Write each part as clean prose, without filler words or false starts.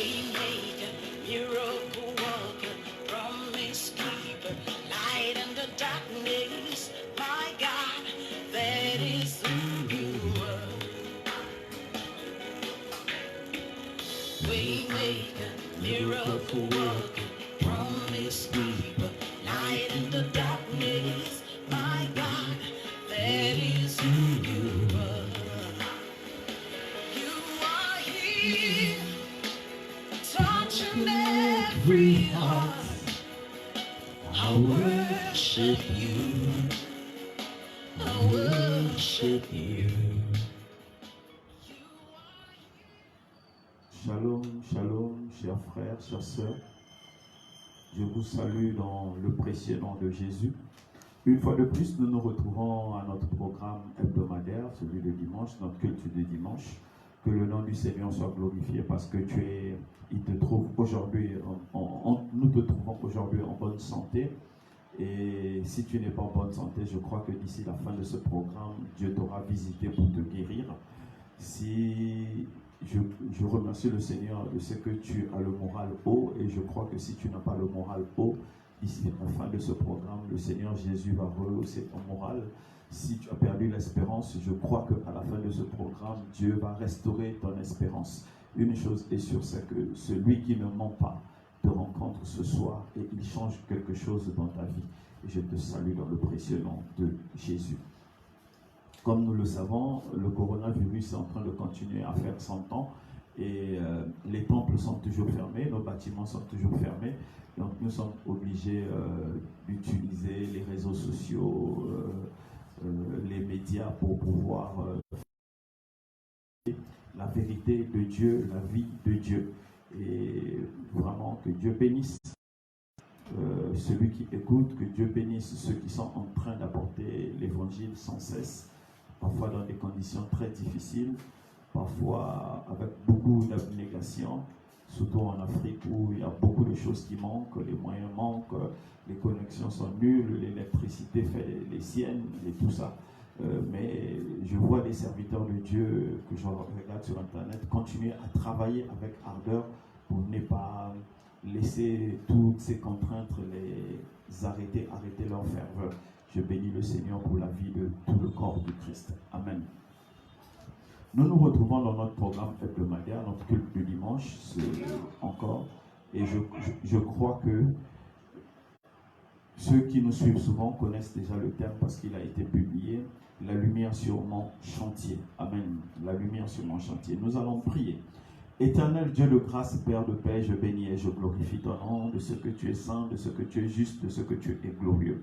Waymaker, miracle worker, promise keeper, light in the darkness. My God, that is who you are. Waymaker, miracle worker, promise keeper, light in the darkness. My God, that is who you are. You are here, touching every heart. I worship you. I worship you. Shalom, shalom, chers frères, chères sœurs. Je vous salue dans le précieux nom de Jésus. Une fois de plus, nous nous retrouvons à notre programme hebdomadaire, celui de dimanche, notre culte de dimanche. Que le nom du Seigneur soit glorifié parce que il te trouve aujourd'hui, nous te trouvons aujourd'hui en bonne santé. Et si tu n'es pas en bonne santé, je crois que d'ici la fin de ce programme, Dieu t'aura visité pour te guérir. Si je remercie le Seigneur de ce que tu as le moral haut, et je crois que si tu n'as pas le moral haut, d'ici la fin de ce programme, le Seigneur Jésus va rehausser ton moral. Si tu as perdu l'espérance, je crois qu'à la fin de ce programme, Dieu va restaurer ton espérance. Une chose est sûre, c'est que celui qui ne ment pas te rencontre ce soir et il change quelque chose dans ta vie. Et je te salue dans le précieux nom de Jésus. Comme nous le savons, le coronavirus est en train de continuer à faire son temps et les temples sont toujours fermés, nos bâtiments sont toujours fermés. Donc nous sommes obligés d'utiliser les réseaux sociaux, les médias pour pouvoir la vérité de Dieu, la vie de Dieu. Et vraiment que Dieu bénisse celui qui écoute, que Dieu bénisse ceux qui sont en train d'apporter l'évangile sans cesse, parfois dans des conditions très difficiles, parfois avec beaucoup d'abnégation, surtout en Afrique où il y a beaucoup de choses qui manquent, les moyens manquent, les connexions sont nulles, l'électricité fait les siennes et tout ça. Mais je vois des serviteurs de Dieu que je regarde sur Internet continuer à travailler avec ardeur pour ne pas laisser toutes ces contraintes les arrêter leur ferveur. Je bénis le Seigneur pour la vie de tout le corps du Christ. Amen. Nous nous retrouvons dans notre programme hebdomadaire, notre culte du dimanche, encore. Et je crois que ceux qui nous suivent souvent connaissent déjà le terme parce qu'il a été publié. La lumière sur mon chantier. Amen. La lumière sur mon chantier. Nous allons prier. Éternel Dieu de grâce, Père de paix, je bénis et je glorifie ton nom, de ce que tu es saint, de ce que tu es juste, de ce que tu es glorieux.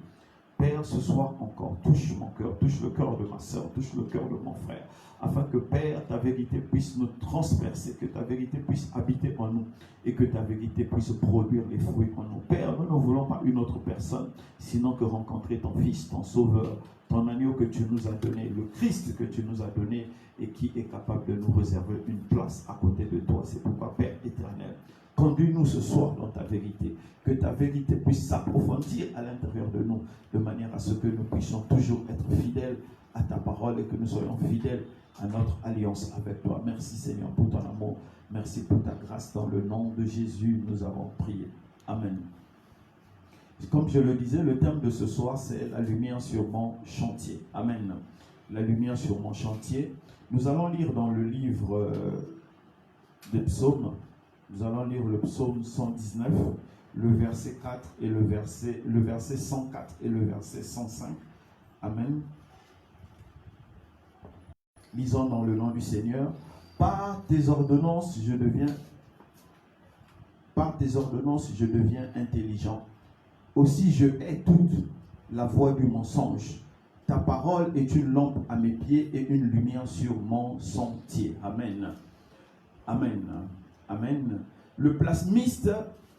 Père, ce soir encore, touche mon cœur, touche le cœur de ma soeur, touche le cœur de mon frère, afin que, Père, ta vérité puisse nous transpercer, que ta vérité puisse habiter en nous et que ta vérité puisse produire les fruits en nous. Père, nous ne voulons pas une autre personne, sinon que rencontrer ton Fils, ton Sauveur, ton agneau que tu nous as donné, le Christ que tu nous as donné et qui est capable de nous réserver une place à côté de toi. C'est pourquoi, Père éternel, conduis-nous ce soir dans ta vérité, que ta vérité puisse s'approfondir à l'intérieur de nous, de manière à ce que nous puissions toujours être fidèles à ta parole et que nous soyons fidèles à notre alliance avec toi. Merci Seigneur pour ton amour, merci pour ta grâce. Dans le nom de Jésus, nous avons prié. Amen. Comme je le disais, le thème de ce soir, c'est la lumière sur mon chantier. Amen. La lumière sur mon chantier. Nous allons lire dans le livre des psaumes. Nous allons lire le psaume 119, le verset 4 et le verset 104 et le verset 105. Amen. Lisons dans le nom du Seigneur. Par tes ordonnances, je deviens intelligent. Aussi je hais toute la voie du mensonge. Ta parole est une lampe à mes pieds et une lumière sur mon sentier. Amen. Amen. Amen. Le psalmiste,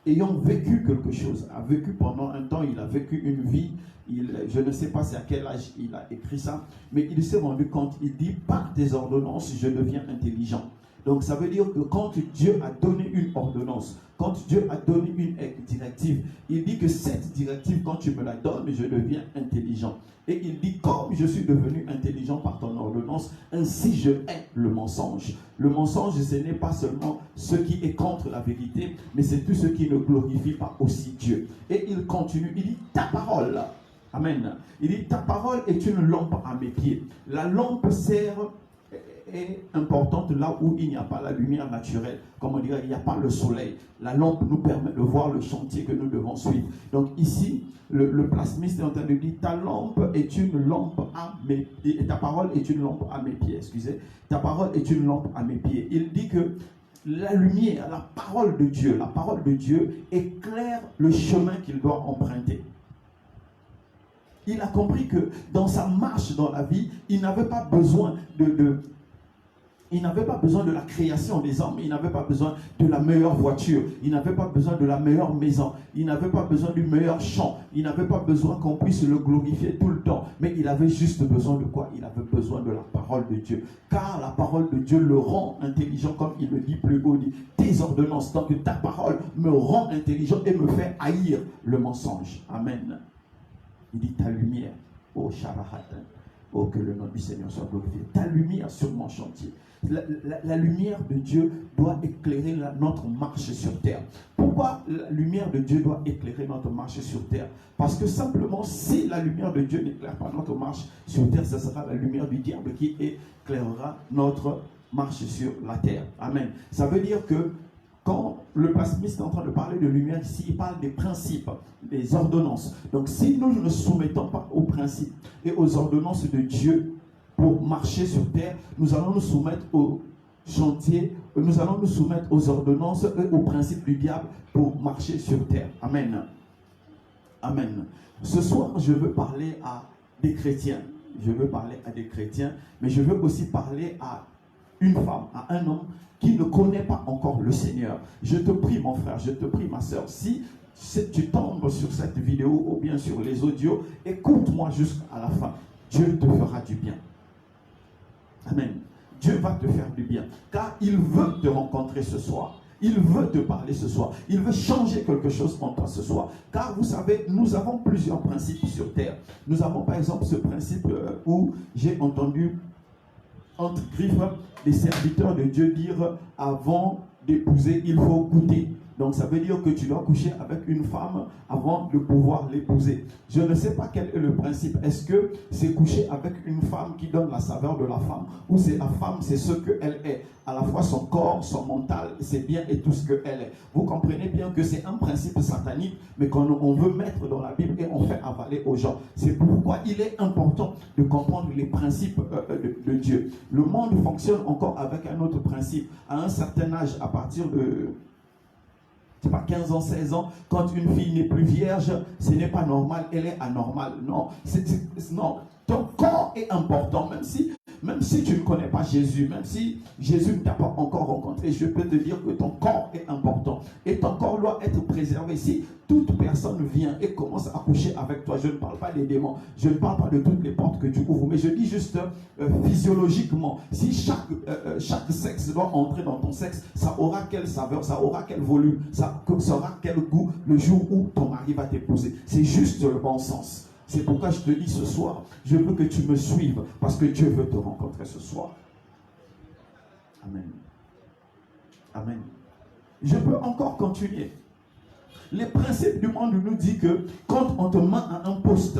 ayant vécu quelque chose, a vécu pendant un temps, il a vécu une vie, je ne sais pas c'est à quel âge il a écrit ça, mais il s'est rendu compte, il dit, par tes ordonnances, je deviens intelligent. Donc ça veut dire que quand Dieu a donné une ordonnance, quand Dieu a donné une directive, il dit que cette directive, quand tu me la donnes, je deviens intelligent. Et il dit, comme je je suis devenu intelligent par ton ordonnance, ainsi je hais le mensonge. Le mensonge, ce n'est pas seulement ce qui est contre la vérité, mais c'est tout ce qui ne glorifie pas aussi Dieu. Et il continue, il dit ta parole. Amen. Il dit ta parole est une lampe à mes pieds. La lampe est importante là où il n'y a pas la lumière naturelle. Comme on dirait, il n'y a pas le soleil. La lampe nous permet de voir le chantier que nous devons suivre. Donc ici, le plasmiste est en train de dire ta lampe est une lampe à mes pieds. Ta parole est une lampe à mes pieds. Excusez. Ta parole est une lampe à mes pieds. Il dit que la lumière, la parole de Dieu éclaire le chemin qu'il doit emprunter. Il a compris que dans sa marche dans la vie, il n'avait pas besoin il n'avait pas besoin de la création des hommes, il n'avait pas besoin de la meilleure voiture, il n'avait pas besoin de la meilleure maison, il n'avait pas besoin du meilleur chant, il n'avait pas besoin qu'on puisse le glorifier tout le temps, mais il avait juste besoin de quoi? Il avait besoin de la parole de Dieu, car la parole de Dieu le rend intelligent, comme il le dit plus haut, il dit, tes ordonnances, donc ta parole me rend intelligent et me fait haïr le mensonge. Amen. Il dit ta lumière, oh Sharahatan, oh que le nom du Seigneur soit glorifié, ta lumière sur mon chantier. La lumière de Dieu doit éclairer notre marche sur terre. Pourquoi la lumière de Dieu doit éclairer notre marche sur terre? Parce que simplement, si la lumière de Dieu n'éclaire pas notre marche sur terre, ce sera la lumière du diable qui éclairera notre marche sur la terre. Amen. Ça veut dire que quand le psalmiste est en train de parler de lumière ici, il parle des principes, des ordonnances. Donc si nous ne nous soumettons pas aux principes et aux ordonnances de Dieu pour marcher sur terre, nous allons nous soumettre au chantier, nous allons nous soumettre aux ordonnances et aux principes du diable pour marcher sur terre. Amen. Amen. Ce soir, je veux parler à des chrétiens. Je veux parler à des chrétiens, mais je veux aussi parler à une femme, à un homme qui ne connaît pas encore le Seigneur. Je te prie, mon frère, je te prie, ma soeur, si tu tombes sur cette vidéo ou bien sur les audios, écoute-moi jusqu'à la fin. Dieu te fera du bien. Amen. Dieu va te faire du bien, car il veut te rencontrer ce soir. Il veut te parler ce soir. Il veut changer quelque chose en toi ce soir. Car vous savez, nous avons plusieurs principes sur terre. Nous avons par exemple ce principe où j'ai entendu entre griffes les serviteurs de Dieu dire avant d'épouser, il faut goûter. Donc ça veut dire que tu dois coucher avec une femme avant de pouvoir l'épouser. Je ne sais pas quel est le principe. Est-ce que c'est coucher avec une femme qui donne la saveur de la femme, ou c'est la femme, c'est ce qu'elle est, à la fois son corps, son mental, ses biens et tout ce qu'elle est. Vous comprenez bien que c'est un principe satanique, mais qu'on veut mettre dans la Bible et on fait avaler aux gens. C'est pourquoi il est important de comprendre les principes de Dieu. Le monde fonctionne encore avec un autre principe. À un certain âge, à partir de 15 ans, 16 ans, quand une fille n'est plus vierge, ce n'est pas normal, elle est anormale. Non, non. Ton corps est important, même si tu ne connais pas Jésus, même si Jésus ne t'a pas encore rencontré, je peux te dire que ton corps est important. Et ton corps doit être préservé. Si toute personne vient et commence à coucher avec toi, je ne parle pas des démons, je ne parle pas de toutes les portes que tu ouvres, mais je dis juste physiologiquement, si chaque sexe doit entrer dans ton sexe, ça aura quelle saveur, ça aura quel volume, ça aura quel goût le jour où ton mari va t'épouser. C'est juste le bon sens. C'est pourquoi je te dis ce soir, je veux que tu me suives, parce que Dieu veut te rencontrer ce soir. Amen. Amen. Je peux encore continuer. Les principes du monde nous disent que quand on te met à un poste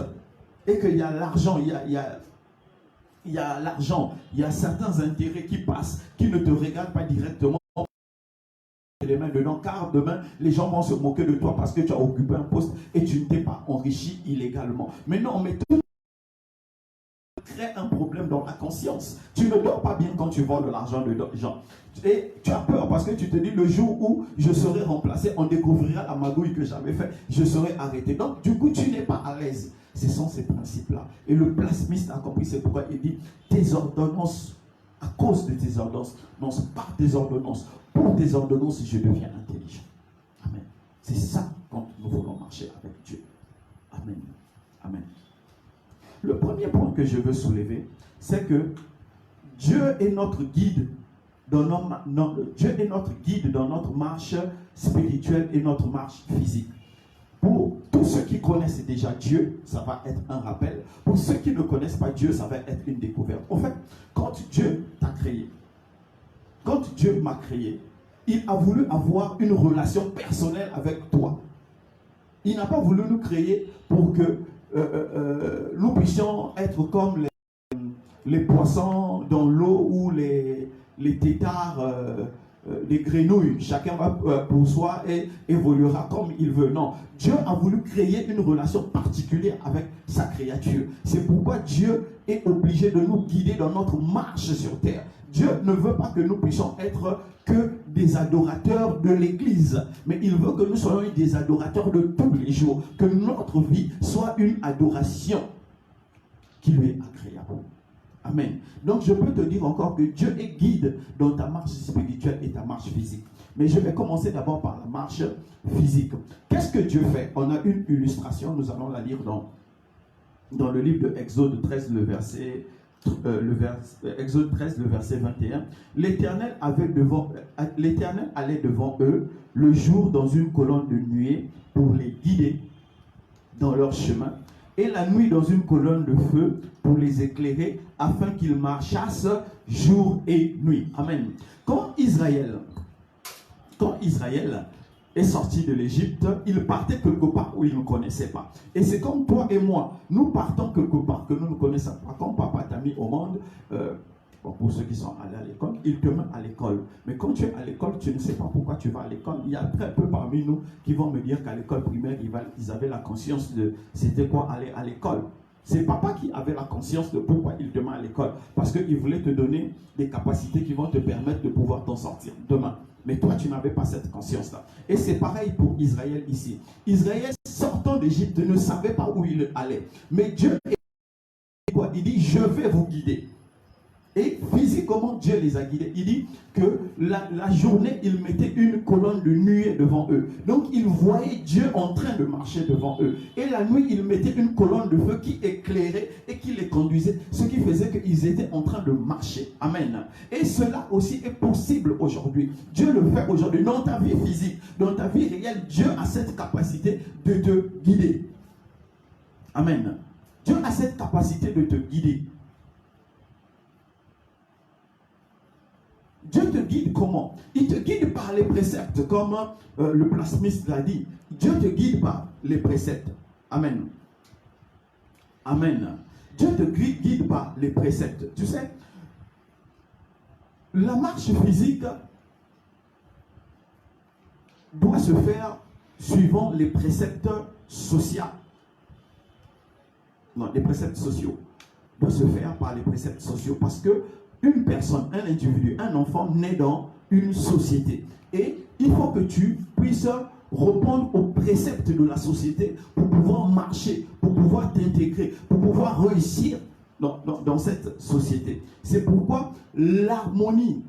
et qu'il y a l'argent, il y a l'argent, il y a certains intérêts qui passent, qui ne te regardent pas directement les mains dedans, car demain les gens vont se moquer de toi parce que tu as occupé un poste et tu ne t'es pas enrichi illégalement. Mais non, mais tout crée un problème dans la conscience. Tu ne dors pas bien quand tu voles l'argent de gens. Et tu as peur parce que tu te dis le jour où je serai remplacé, on découvrira la magouille que j'avais fait, je serai arrêté. Donc du coup tu n'es pas à l'aise. Ce sont ces principes-là. Et le psalmiste a compris, c'est pourquoi il dit tes ordonnances, à cause de tes ordonnances, non, par tes ordonnances, pour tes ordonnances, je deviens intelligent. Amen. C'est ça quand nous voulons marcher avec Dieu. Amen. Amen. Le premier point que je veux soulever, c'est que Dieu est notre guide Dieu est notre guide dans notre marche spirituelle et notre marche physique. Pour tous ceux qui connaissent déjà Dieu, ça va être un rappel. Pour ceux qui ne connaissent pas Dieu, ça va être une découverte. En fait, quand Dieu t'a créé, quand Dieu m'a créé, il a voulu avoir une relation personnelle avec toi. Il n'a pas voulu nous créer pour que nous puissions être comme les poissons dans l'eau ou les têtards, les grenouilles. Chacun va pour soi et évoluera comme il veut. Non, Dieu a voulu créer une relation particulière avec sa créature. C'est pourquoi Dieu est obligé de nous guider dans notre marche sur terre. Dieu ne veut pas que nous puissions être que des adorateurs de l'Église, mais il veut que nous soyons des adorateurs de tous les jours, que notre vie soit une adoration qui lui est agréable. Amen. Donc je peux te dire encore que Dieu est guide dans ta marche spirituelle et ta marche physique. Mais je vais commencer d'abord par la marche physique. Qu'est-ce que Dieu fait? On a une illustration, nous allons la lire dans le livre de Exode 13, Exode 13, le verset 21. L'Éternel allait devant eux le jour dans une colonne de nuée pour les guider dans leur chemin, et la nuit dans une colonne de feu pour les éclairer, afin qu'ils marchassent jour et nuit. Amen. Quand Israël est sorti de l'Égypte, il partait quelque part où il ne connaissait pas. Et c'est comme toi et moi, nous partons quelque part que nous ne connaissons pas. Quand papa t'a mis au monde, pour ceux qui sont allés à l'école, il te met à l'école. Mais quand tu es à l'école, tu ne sais pas pourquoi tu vas à l'école. Il y a très peu parmi nous qui vont me dire qu'à l'école primaire, ils avaient la conscience de c'était quoi aller à l'école. C'est papa qui avait la conscience de pourquoi il te met à l'école. Parce qu'il voulait te donner des capacités qui vont te permettre de pouvoir t'en sortir demain. Mais toi, tu n'avais pas cette conscience-là. Et c'est pareil pour Israël ici. Israël, sortant d'Égypte, ne savait pas où il allait. Mais Dieu, il dit, je vais vous guider. Et physiquement, Dieu les a guidés. Il dit que la journée, il mettait une colonne de nuée devant eux. Donc, ils voyaient Dieu en train de marcher devant eux. Et la nuit, il mettait une colonne de feu qui éclairait et qui les conduisait. Ce qui faisait qu'ils étaient en train de marcher. Amen. Et cela aussi est possible aujourd'hui. Dieu le fait aujourd'hui. Dans ta vie physique, dans ta vie réelle, Dieu a cette capacité de te guider. Amen. Dieu a cette capacité de te guider. Dieu te guide comment? Il te guide par les préceptes, comme le plasmiste l'a dit. Dieu te guide par les préceptes. Amen. Amen. Dieu te guide par les préceptes. Tu sais, la marche physique doit se faire suivant les préceptes sociaux. Non, les préceptes sociaux. Doit se faire par les préceptes sociaux parce que une personne, un individu, un enfant naît dans une société. Et il faut que tu puisses répondre aux préceptes de la société pour pouvoir marcher, pour pouvoir t'intégrer, pour pouvoir réussir dans cette société. C'est pourquoi l'harmonie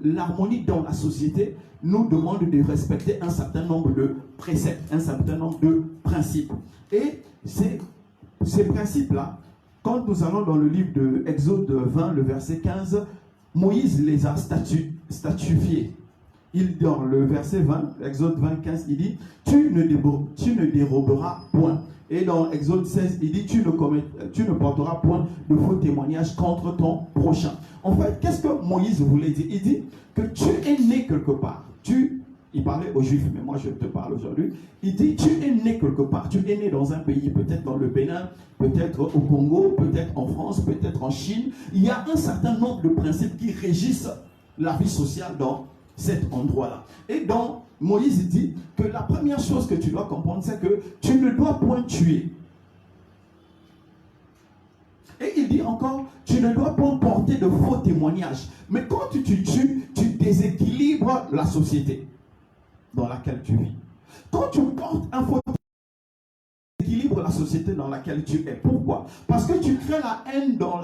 dans la société nous demande de respecter un certain nombre de préceptes, un certain nombre de principes. Et ces principes-là, quand nous allons dans le livre de Exode 20, le verset 15, Moïse les a statuifiés. Dans le verset 20, Exode 20, 15, il dit, tu ne déroberas point. Et dans Exode 16, il dit, tu ne porteras point de faux témoignages contre ton prochain. En fait, qu'est-ce que Moïse voulait dire? Il dit que tu es né quelque part. Il parlait aux Juifs, mais moi je te parle aujourd'hui. Il dit, tu es né quelque part. Tu es né dans un pays, peut-être dans le Bénin, peut-être au Congo, peut-être en France, peut-être en Chine. Il y a un certain nombre de principes qui régissent la vie sociale dans cet endroit-là. Et donc, Moïse dit que la première chose que tu dois comprendre, c'est que tu ne dois point tuer. Et il dit encore, tu ne dois pas porter de faux témoignages. Mais quand tu tues, tu déséquilibres la société dans laquelle tu vis. Quand tu portes un faux témoignage, tu déséquilibres la société dans laquelle tu es. Pourquoi? Parce que tu crées la haine dans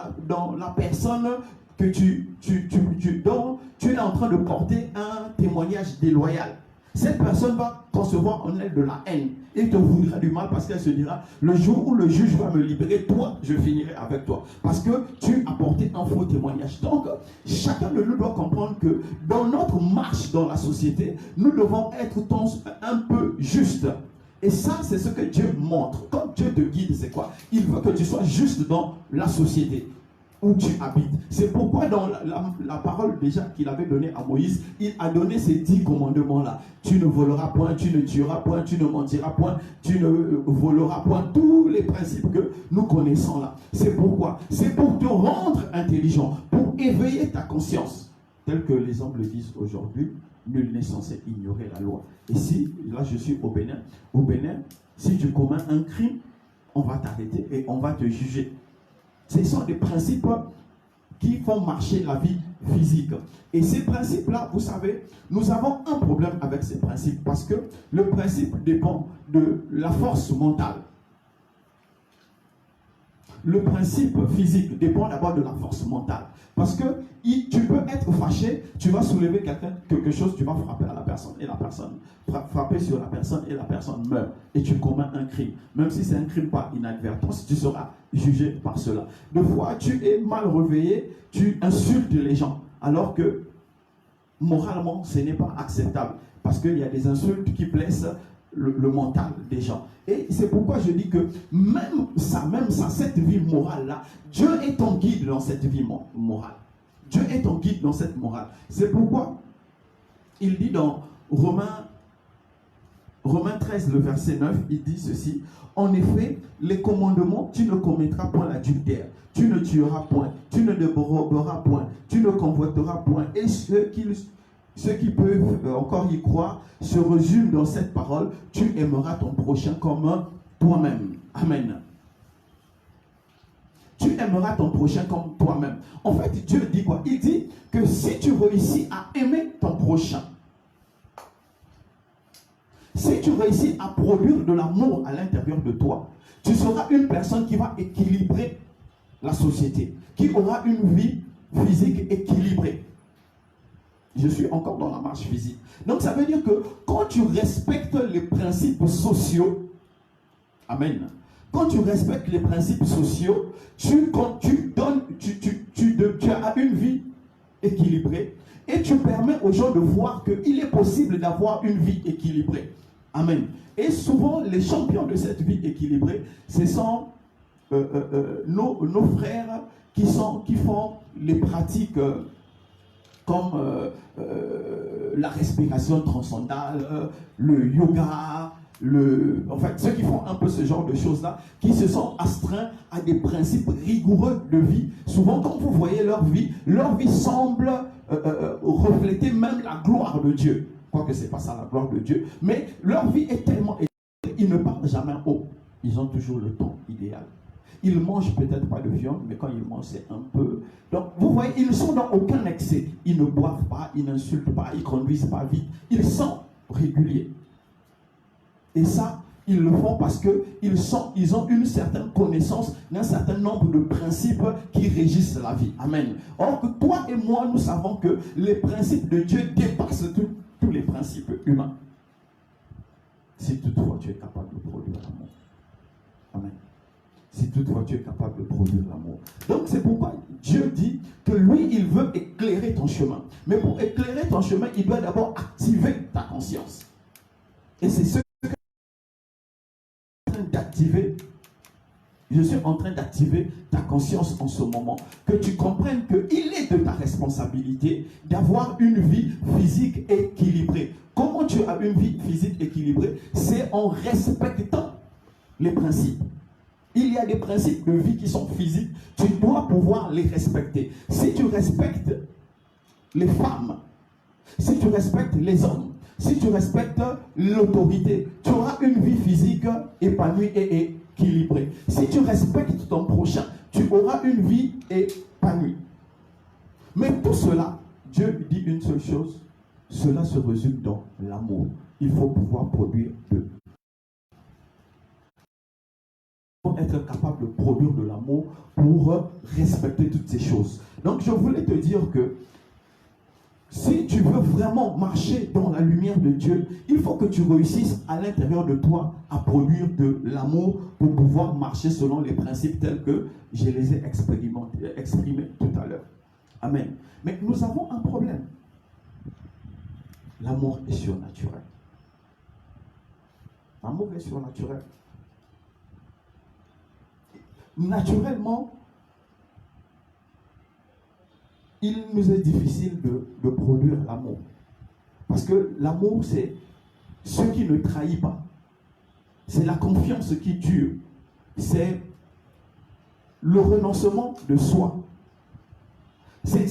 la personne que dont tu es en train de porter un témoignage déloyal. Cette personne va concevoir en elle de la haine et te voudra du mal parce qu'elle se dira, le jour où le juge va me libérer, toi, je finirai avec toi. Parce que tu as porté un faux témoignage. Donc, chacun de nous doit comprendre que dans notre marche dans la société, nous devons être tous un peu justes. Et ça, c'est ce que Dieu montre. Quand Dieu te guide, c'est quoi? Il veut que tu sois juste dans la société où tu habites. C'est pourquoi dans la parole déjà qu'il avait donnée à Moïse, il a donné ces 10 commandements-là. Tu ne voleras point, tu ne tueras point, tu ne mentiras point, tu ne voleras point. Tous les principes que nous connaissons là. C'est pourquoi? C'est pour te rendre intelligent, pour éveiller ta conscience. Tel que les hommes le disent aujourd'hui, nul n'est censé ignorer la loi. Et si, là je suis au Bénin, si tu commets un crime, on va t'arrêter et on va te juger. Ce sont des principes qui font marcher la vie physique. Et ces principes-là, vous savez, nous avons un problème avec ces principes parce que le principe dépend de la force mentale. Le principe physique dépend d'abord de la force mentale. Parce que tu peux être fâché, tu vas soulever quelque chose, tu vas frapper à la personne et la personne, frapper sur la personne et la personne meurt. Et tu commets un crime. Même si c'est un crime par inadvertance, tu seras jugé par cela. Des fois, tu es mal réveillé, tu insultes les gens. Alors que moralement, ce n'est pas acceptable. Parce qu'il y a des insultes qui blessent le mental des gens. Et c'est pourquoi je dis que même ça, cette vie morale-là, Dieu est ton guide dans cette vie morale. Dieu est ton guide dans cette morale. C'est pourquoi il dit dans Romains 13, le verset 9, il dit ceci: en effet, les commandements, tu ne commettras point l'adultère, tu ne tueras point, tu ne déroberas point, tu ne convoiteras point. Et ceux qui peuvent encore y croire se résument dans cette parole: tu aimeras ton prochain comme toi-même. Amen. Tu aimeras ton prochain comme toi-même. En fait, Dieu dit quoi? Il dit que si tu réussis à aimer ton prochain, si tu réussis à produire de l'amour à l'intérieur de toi, tu seras une personne qui va équilibrer la société, qui aura une vie physique équilibrée. Je suis encore dans la marche physique. Donc ça veut dire que quand tu respectes les principes sociaux, amen, quand tu respectes les principes sociaux, tu as une vie équilibrée et tu permets aux gens de voir qu'il est possible d'avoir une vie équilibrée. Amen. Et souvent, les champions de cette vie équilibrée, ce sont nos frères qui font les pratiques comme la respiration transcendale, le yoga, en fait, ceux qui font un peu ce genre de choses-là, qui se sont astreints à des principes rigoureux de vie. Souvent, quand vous voyez leur vie semble refléter même la gloire de Dieu. Quoique ce n'est pas ça la gloire de Dieu. Mais leur vie est tellement... Ils ne partent jamais haut. Ils ont toujours le ton idéal. Ils mangent peut-être pas de viande, mais quand ils mangent, c'est un peu... Donc, vous voyez, ils ne sont dans aucun excès. Ils ne boivent pas, ils n'insultent pas, ils ne conduisent pas vite. Ils sont réguliers. Et ça, ils le font parce qu'ils ont une certaine connaissance d'un certain nombre de principes qui régissent la vie. Amen. Or que toi et moi, nous savons que les principes de Dieu dépassent tous les principes humains. Si toutefois tu es capable de produire l'amour. Amen. Si toutefois tu es capable de produire l'amour. Donc c'est pourquoi Dieu dit que lui, il veut éclairer ton chemin. Mais pour éclairer ton chemin, il doit d'abord activer ta conscience. Et c'est ce je suis en train d'activer ta conscience en ce moment, que tu comprennes qu'il est de ta responsabilité d'avoir une vie physique équilibrée. Comment tu as une vie physique équilibrée? C'est en respectant les principes. Il y a des principes de vie qui sont physiques, tu dois pouvoir les respecter. Si tu respectes les femmes, si tu respectes les hommes, si tu respectes l'autorité, tu auras une vie physique épanouie et équilibrée. Si tu respectes ton prochain, tu auras une vie épanouie. Mais tout cela, Dieu dit une seule chose, cela se résume dans l'amour. Il faut pouvoir produire de être capable de produire de l'amour pour respecter toutes ces choses. Donc je voulais te dire que si tu veux vraiment marcher dans la lumière de Dieu, il faut que tu réussisses à l'intérieur de toi à produire de l'amour pour pouvoir marcher selon les principes tels que je les ai exprimés tout à l'heure. Amen. Mais nous avons un problème. L'amour est surnaturel. L'amour est surnaturel. Naturellement, il nous est difficile de produire l'amour. Parce que l'amour, c'est ce qui ne trahit pas. C'est la confiance qui dure. C'est le renoncement de soi. Il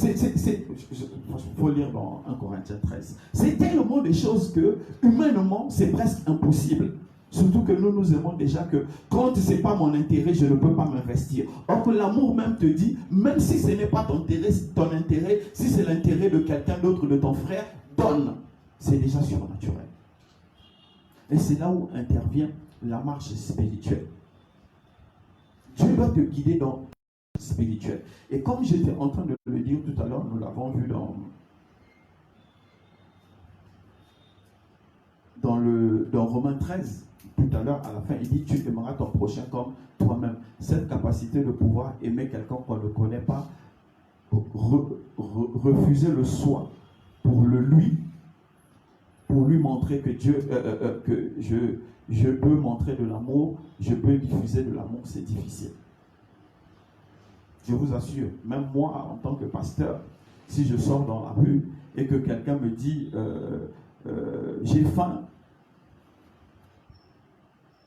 faut lire dans 1 Corinthiens 13. C'est tellement des choses que, humainement, c'est presque impossible. Surtout que nous aimons déjà que quand ce n'est pas mon intérêt, je ne peux pas m'investir. Or que l'amour même te dit, même si ce n'est pas ton intérêt, si c'est l'intérêt de quelqu'un d'autre, de ton frère, donne. C'est déjà surnaturel. Et c'est là où intervient la marche spirituelle. Dieu doit te guider dans la marche spirituelle. Et comme j'étais en train de le dire tout à l'heure, nous l'avons vu dans Romains 13, tout à l'heure, à la fin, il dit, tu aimeras ton prochain comme toi-même. Cette capacité de pouvoir aimer quelqu'un qu'on ne connaît pas, refuser le soi pour le lui, pour lui montrer que je peux montrer de l'amour, je peux diffuser de l'amour, c'est difficile. Je vous assure, même moi, en tant que pasteur, si je sors dans la rue et que quelqu'un me dit j'ai faim,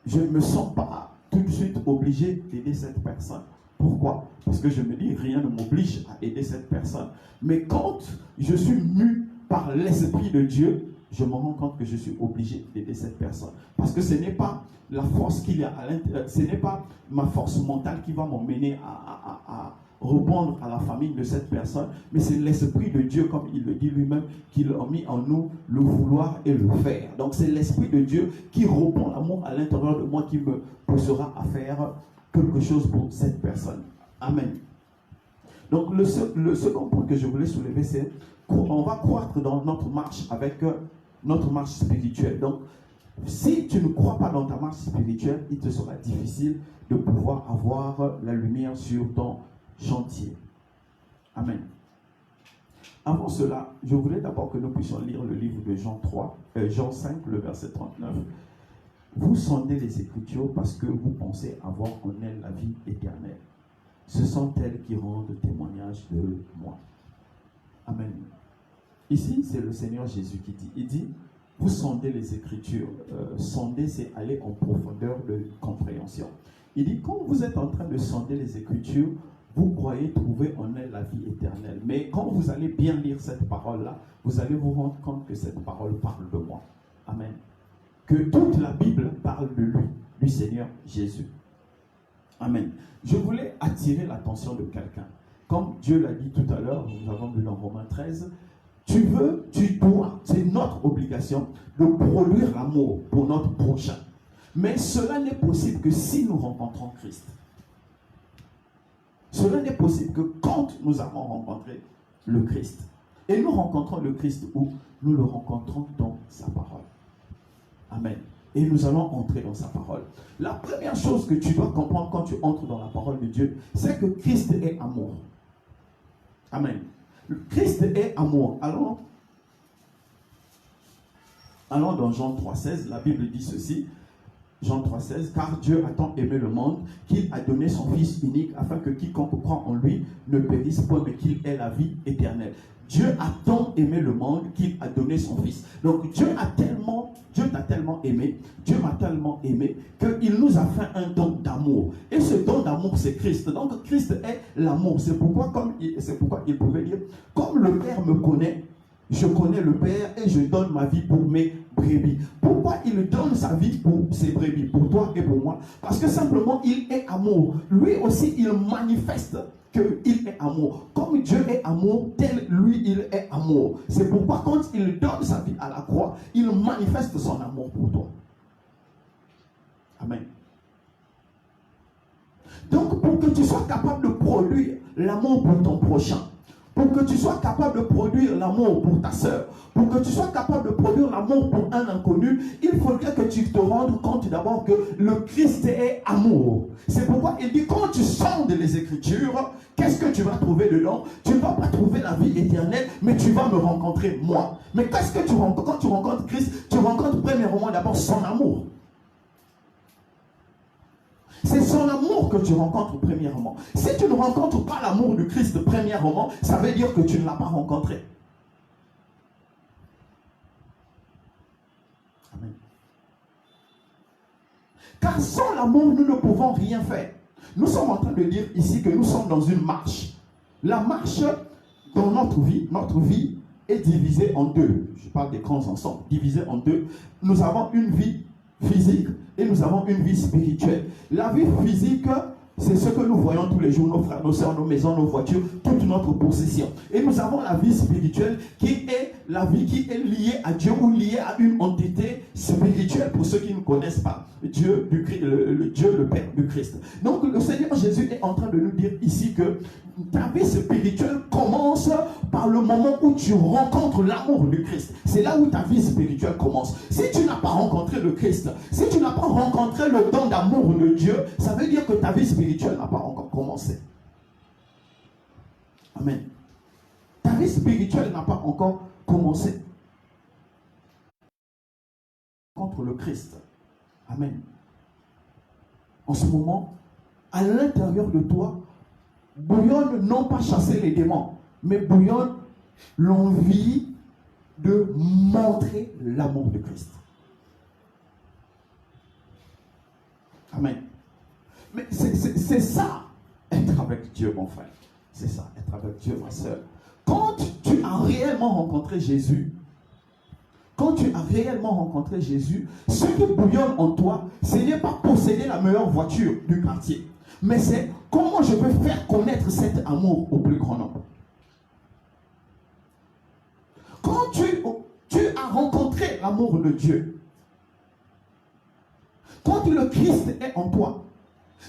je ne me sens pas tout de suite obligé d'aider cette personne. Pourquoi? Parce que je me dis, rien ne m'oblige à aider cette personne. Mais quand je suis mu par l'Esprit de Dieu, je me rends compte que je suis obligé d'aider cette personne. Parce que ce n'est pas la force qu'il y a à l'intérieur, ce n'est pas ma force mentale qui va m'emmener à répondre à la famille de cette personne, mais c'est l'Esprit de Dieu, comme il le dit lui-même, qui a mis en nous le vouloir et le faire. Donc c'est l'Esprit de Dieu qui répond l'amour à l'intérieur de moi, qui me poussera à faire quelque chose pour cette personne. Amen. Donc le second point que je voulais soulever, c'est qu'on va croître dans notre marche avec notre marche spirituelle. Donc, si tu ne crois pas dans ta marche spirituelle, il te sera difficile de pouvoir avoir la lumière sur ton chantier. Amen. Avant cela, je voulais d'abord que nous puissions lire le livre de Jean 5, le verset 39. Vous sondez les Écritures parce que vous pensez avoir en elles la vie éternelle. Ce sont elles qui rendent témoignage de moi. Amen. Ici, c'est le Seigneur Jésus qui dit. Il dit, vous sondez les Écritures. Sonder, c'est aller en profondeur de compréhension. Il dit, quand vous êtes en train de sonder les Écritures, vous croyez trouver en elle la vie éternelle. Mais quand vous allez bien lire cette parole-là, vous allez vous rendre compte que cette parole parle de moi. Amen. Que toute la Bible parle de lui, du Seigneur Jésus. Amen. Je voulais attirer l'attention de quelqu'un. Comme Dieu l'a dit tout à l'heure, nous avons vu dans Romains 13, tu dois, c'est notre obligation de produire l'amour pour notre prochain. Mais cela n'est possible que si nous rencontrons Christ. Cela n'est possible que quand nous avons rencontré le Christ. Et nous rencontrons le Christ où? Nous le rencontrons dans sa parole. Amen. Et nous allons entrer dans sa parole. La première chose que tu dois comprendre quand tu entres dans la parole de Dieu, c'est que Christ est amour. Amen. Christ est amour. Allons dans Jean 3,16, la Bible dit ceci. Jean 3,16, car Dieu a tant aimé le monde qu'il a donné son Fils unique afin que quiconque croit en lui ne périsse point mais qu'il ait la vie éternelle. Dieu a tant aimé le monde qu'il a donné son Fils. Donc Dieu t'a tellement aimé, Dieu m'a tellement aimé qu'il nous a fait un don d'amour. Et ce don d'amour, c'est Christ. Donc Christ est l'amour. C'est pourquoi il pouvait dire, comme le Père me connaît, je connais le Père et je donne ma vie pour mes brebis. Pourquoi il donne sa vie pour ses brebis, pour toi et pour moi? Parce que simplement, il est amour. Lui aussi, il manifeste qu'il est amour. Comme Dieu est amour, tel lui, il est amour. C'est pourquoi quand il donne sa vie à la croix, il manifeste son amour pour toi. Amen. Donc, pour que tu sois capable de produire l'amour pour ton prochain, pour que tu sois capable de produire l'amour pour ta soeur, pour que tu sois capable de produire l'amour pour un inconnu, il faudrait que tu te rendes compte d'abord que le Christ est amour. C'est pourquoi il dit, quand tu sondes les Écritures, qu'est-ce que tu vas trouver dedans? Tu ne vas pas trouver la vie éternelle, mais tu vas me rencontrer moi. Mais qu'est-ce que tu rencontres? Quand tu rencontres Christ, tu rencontres premièrement d'abord son amour. son amour que tu rencontres premièrement. Si tu ne rencontres pas l'amour du Christ premièrement, ça veut dire que tu ne l'as pas rencontré. Amen. Car sans l'amour, nous ne pouvons rien faire. Nous sommes en train de dire ici que nous sommes dans une marche. La marche dans notre vie est divisée en deux. Je parle des grands ensembles, divisée en deux. Nous avons une vie physique et nous avons une vie spirituelle. La vie physique, c'est ce que nous voyons tous les jours, nos frères, nos soeurs, nos maisons, nos voitures, toute notre possession. Et nous avons la vie spirituelle qui est la vie qui est liée à Dieu ou liée à une entité spirituelle pour ceux qui ne connaissent pas Dieu, Dieu le Père du Christ. Donc le Seigneur Jésus est en train de nous dire ici que ta vie spirituelle commence par le moment où tu rencontres l'amour du Christ. C'est là où ta vie spirituelle commence. Si tu n'as pas rencontré le Christ, si tu n'as pas rencontré le don d'amour de Dieu, ça veut dire que ta vie spirituelle n'a pas encore commencé. Amen. Ta vie spirituelle n'a pas encore commencé. Contre le Christ. Amen. En ce moment, à l'intérieur de toi, bouillonne non pas chasser les démons, mais bouillonne l'envie de montrer l'amour de Christ. Amen. Mais c'est ça, être avec Dieu, mon frère. C'est ça, être avec Dieu, ma soeur. Quand tu as réellement rencontré Jésus, ce qui bouillonne en toi, ce n'est pas posséder la meilleure voiture du quartier, mais c'est comment je peux faire connaître cet amour au plus grand nombre. Quand tu as rencontré l'amour de Dieu, quand le Christ est en toi,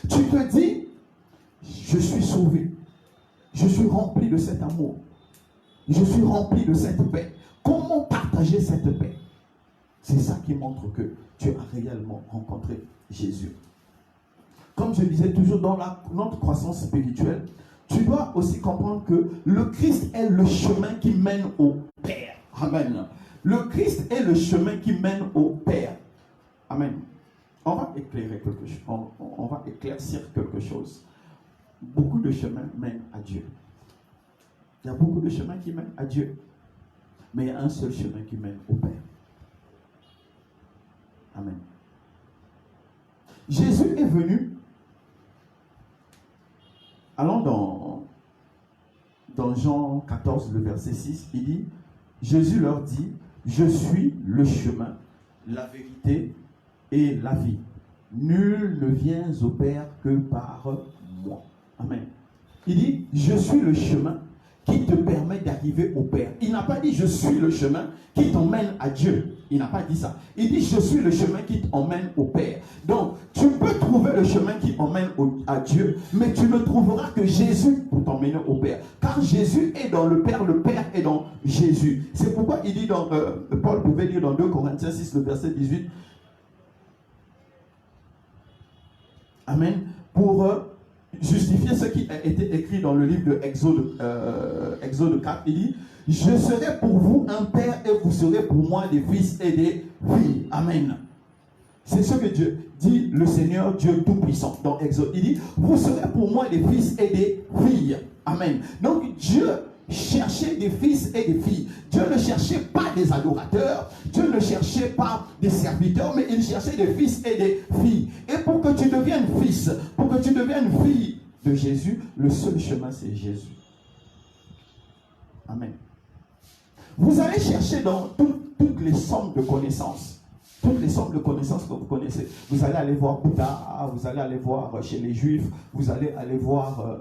tu te dis, je suis sauvé, je suis rempli de cet amour, je suis rempli de cette paix. Comment partager cette paix? C'est ça qui montre que tu as réellement rencontré Jésus. Comme je disais toujours, dans notre croissance spirituelle, tu dois aussi comprendre que le Christ est le chemin qui mène au Père. Amen. Le Christ est le chemin qui mène au Père. Amen. On va éclairer quelque chose. On va éclaircir quelque chose. Beaucoup de chemins mènent à Dieu. Il y a beaucoup de chemins qui mènent à Dieu. Mais il y a un seul chemin qui mène au Père. Amen. Jésus est venu. Allons dans Jean 14, le verset 6, il dit, Jésus leur dit, je suis le chemin, la vérité et la vie. Nul ne vient au Père que par moi. Amen. Il dit, je suis le chemin qui te permet d'arriver au Père. Il n'a pas dit, je suis le chemin qui t'emmène à Dieu. Il n'a pas dit ça. Il dit, je suis le chemin qui t'emmène au Père. Donc, tu peux trouver le chemin qui emmène à Dieu, mais tu ne trouveras que Jésus pour t'emmener au Père. Car Jésus est dans le Père est dans Jésus. C'est pourquoi il dit, Paul pouvait dire dans 2 Corinthiens 6, le verset 18, Amen, pour justifier ce qui a été écrit dans le livre de Exode 4, il dit, je serai pour vous un père et vous serez pour moi des fils et des filles. Amen. C'est ce que Dieu dit, le Seigneur Dieu Tout-Puissant dans Exode. Il dit, vous serez pour moi des fils et des filles. Amen. Donc Dieu cherchait des fils et des filles. Dieu ne cherchait pas des adorateurs, Dieu ne cherchait pas des serviteurs, mais il cherchait des fils et des filles. Et pour que tu deviennes fils, pour que tu deviennes fille de Jésus, le seul chemin c'est Jésus. Amen. Vous allez chercher dans toutes les sommes de connaissances. Toutes les sommes de connaissances que vous connaissez. Vous allez aller voir Bouddha, vous allez aller voir chez les Juifs, vous allez aller voir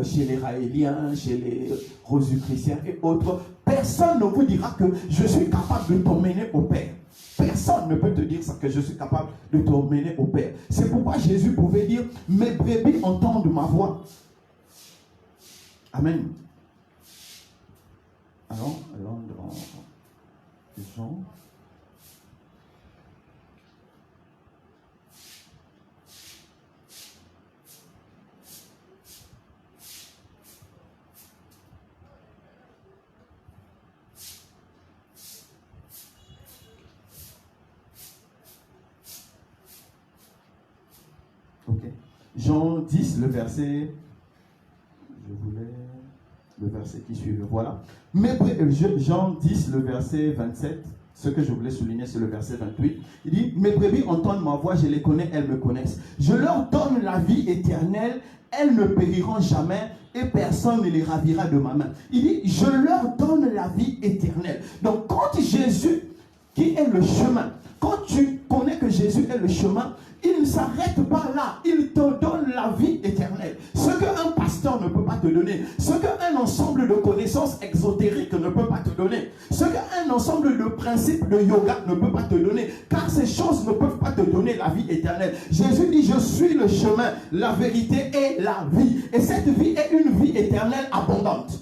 chez les Raéliens, chez les Rosicruciens et autres. Personne ne vous dira que je suis capable de t'emmener au Père. Personne ne peut te dire ça, que je suis capable de t'emmener au Père. C'est pourquoi Jésus pouvait dire, mes brebis entendent ma voix. Amen. Allons dans Jean. Ok. Jean 10, le verset, je voulais, le verset qui suit, voilà. Jean 10, le verset 27, ce que je voulais souligner, c'est le verset 28. Il dit, mes brebis entendent ma voix, je les connais, elles me connaissent. Je leur donne la vie éternelle, elles ne périront jamais et personne ne les ravira de ma main. Il dit, je leur donne la vie éternelle. Donc quand Jésus, qui est le chemin, quand tu connais que Jésus est le chemin, il ne s'arrête pas là. Il te donne la vie éternelle. Ce qu'un pasteur ne peut pas te donner, ce qu'un ensemble de connaissances exotériques ne peut pas te donner, ce qu'un ensemble de principes de yoga ne peut pas te donner, car ces choses ne peuvent pas te donner la vie éternelle. Jésus dit, je suis le chemin, la vérité et la vie. Et cette vie est une vie éternelle abondante.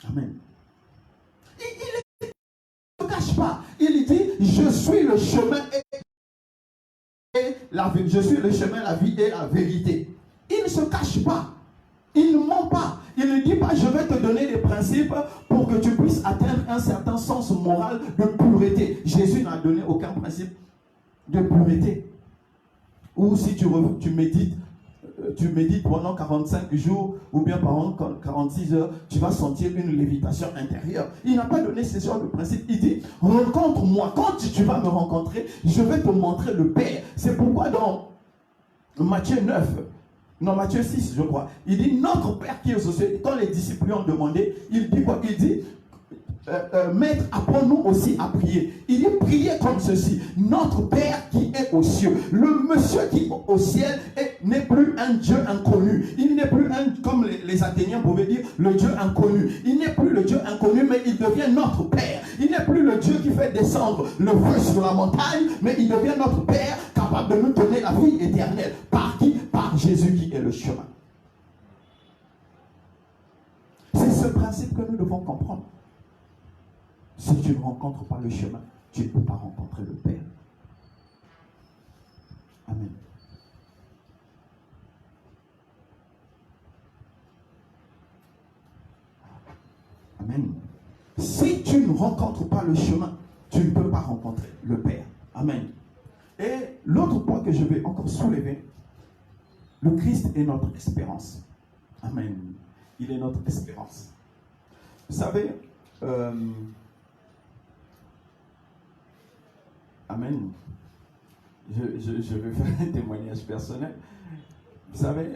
Amen. Il ne cache pas. Il dit, je suis le chemin et la vie. Je suis le chemin, la vie et la vérité. Il ne se cache pas. Il ne ment pas. Il ne dit pas, je vais te donner des principes pour que tu puisses atteindre un certain sens moral de pureté. Jésus n'a donné aucun principe de pureté. Ou si tu médites pendant 45 jours ou bien pendant 46 heures, tu vas sentir une lévitation intérieure. Il n'a pas donné ce genre de principe. Il dit, rencontre-moi. Quand tu vas me rencontrer, je vais te montrer le Père. C'est pourquoi dans Matthieu 9, non, Matthieu 6, je crois, il dit, notre Père qui est aux cieux. Quand les disciples lui ont demandé, il dit quoi? Il dit, Maître, apprends-nous aussi à prier. Il dit, priez comme ceci. Notre Père qui est aux cieux. Le monsieur qui est au ciel n'est plus un Dieu inconnu. Il n'est plus un, comme les Athéniens pouvaient dire, le Dieu inconnu. Il n'est plus le Dieu inconnu, mais il devient notre Père. Il n'est plus le Dieu qui fait descendre le feu sur la montagne, mais il devient notre Père, capable de nous donner la vie éternelle. Par qui? Par Jésus qui est le chemin. C'est ce principe que nous devons comprendre. Si tu ne rencontres pas le chemin, tu ne peux pas rencontrer le Père. Amen. Amen. Si tu ne rencontres pas le chemin, tu ne peux pas rencontrer le Père. Amen. Et l'autre point que je vais encore soulever, le Christ est notre espérance. Amen. Il est notre espérance. Vous savez, Amen. Je vais faire un témoignage personnel. Vous savez,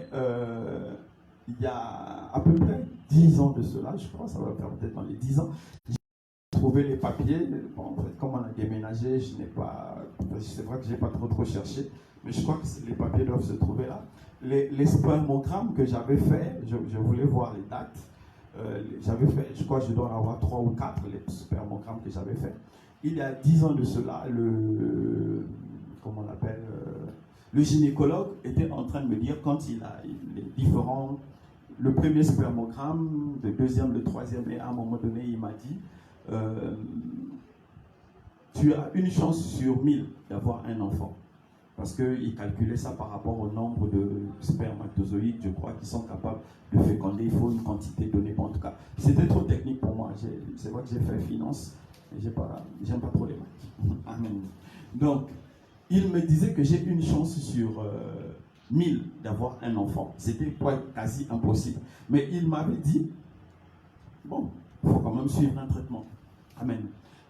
il y a à peu près 10 ans de cela, je crois, ça va faire peut-être dans les 10 ans, j'ai trouvé les papiers. Bon, en fait, comme on a déménagé, c'est vrai que je n'ai pas trop cherché, mais je crois que les papiers doivent se trouver là. Les spermogrammes que j'avais fait, je voulais voir les dates. J'avais fait, je crois que je dois en avoir 3 ou 4, les spermogrammes que j'avais fait. Il y a 10 ans de cela, comment on appelle, le gynécologue était en train de me dire, quand il a les différents, le premier spermogramme, le deuxième, le troisième, et à un moment donné, il m'a dit, tu as une chance sur 1000 d'avoir un enfant. Parce qu'il calculait ça par rapport au nombre de spermatozoïdes, je crois, qui sont capables de féconder. Il faut une quantité donnée. En tout cas, c'était trop technique pour moi. C'est vrai que j'ai fait finance, mais j'aime pas trop les maths. Amen. Donc, il me disait que j'ai une chance sur 1000 d'avoir un enfant. C'était quasi impossible. Mais il m'avait dit, bon, il faut quand même suivre un traitement. Amen.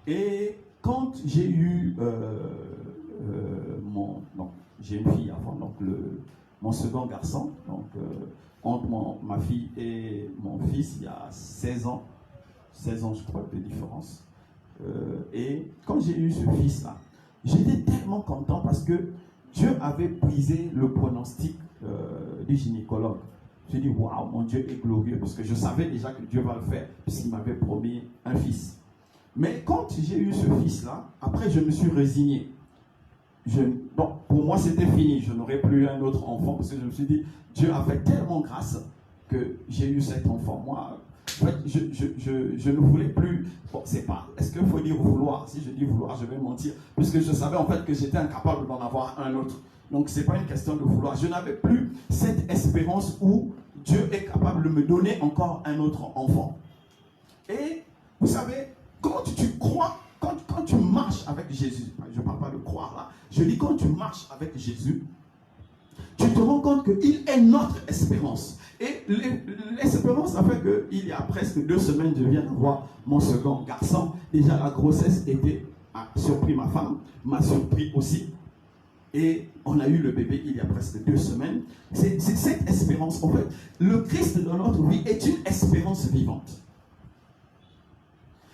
Et quand j'ai eu j'ai une fille avant, donc mon second garçon, donc entre ma fille et mon fils, il y a 16 ans je crois de différence. Et quand j'ai eu ce fils-là, j'étais tellement content parce que Dieu avait brisé le pronostic du gynécologue. J'ai dit, waouh, mon Dieu est glorieux, parce que je savais déjà que Dieu va le faire, puisqu'il m'avait promis un fils. Mais quand j'ai eu ce fils-là, après je me suis résigné. Bon, pour moi c'était fini, je n'aurais plus un autre enfant, parce que je me suis dit, Dieu a fait tellement grâce que j'ai eu cet enfant. Moi, en fait, je ne voulais plus, bon, c'est pas, est-ce qu'il faut dire vouloir? Si je dis vouloir, je vais mentir, puisque je savais en fait que j'étais incapable d'en avoir un autre. Donc c'est pas une question de vouloir. Je n'avais plus cette espérance où Dieu est capable de me donner encore un autre enfant. Et vous savez, quand tu crois, quand quand tu marches avec Jésus, je ne parle pas de croire là, je dis quand tu marches avec Jésus, tu te rends compte qu'il est notre espérance. Et l'espérance a fait qu'il y a presque 2 semaines, je viens d'avoir mon second garçon. Déjà, la grossesse a surpris ma femme, m'a surpris aussi. Et on a eu le bébé il y a presque 2 semaines. C'est cette espérance. En fait, le Christ dans notre vie est une espérance vivante.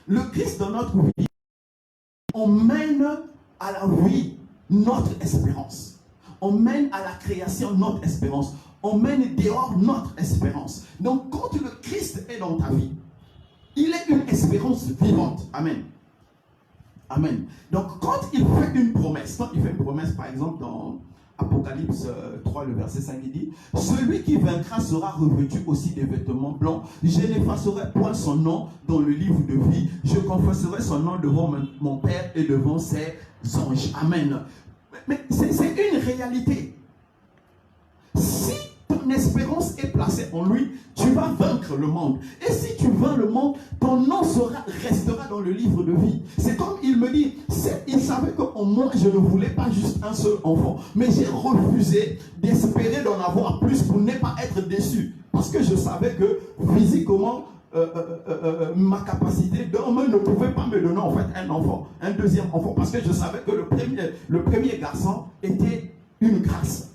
Le Christ dans notre vie, on mène à la vie notre espérance. On mène à la création notre espérance. On mène dehors notre espérance. Donc, quand le Christ est dans ta vie, il est une espérance vivante. Amen. Amen. Donc, quand il fait une promesse, par exemple, dans Apocalypse 3, le verset 5, il dit « Celui qui vaincra sera revêtu aussi des vêtements blancs. Je n'effacerai point son nom dans le livre de vie. Je confesserai son nom devant mon Père et devant ses anges. » Amen. Mais c'est une réalité. Si ton espérance est placée en lui, tu vas vaincre le monde. Et si tu vaincs le monde, ton nom restera dans le livre de vie. C'est comme il me dit, il savait qu'en moi, je ne voulais pas juste un seul enfant. Mais j'ai refusé d'espérer d'en avoir plus pour ne pas être déçu. Parce que je savais que physiquement, ma capacité d'homme ne pouvait pas me donner en fait un enfant, un deuxième enfant, parce que je savais que le premier garçon était une grâce.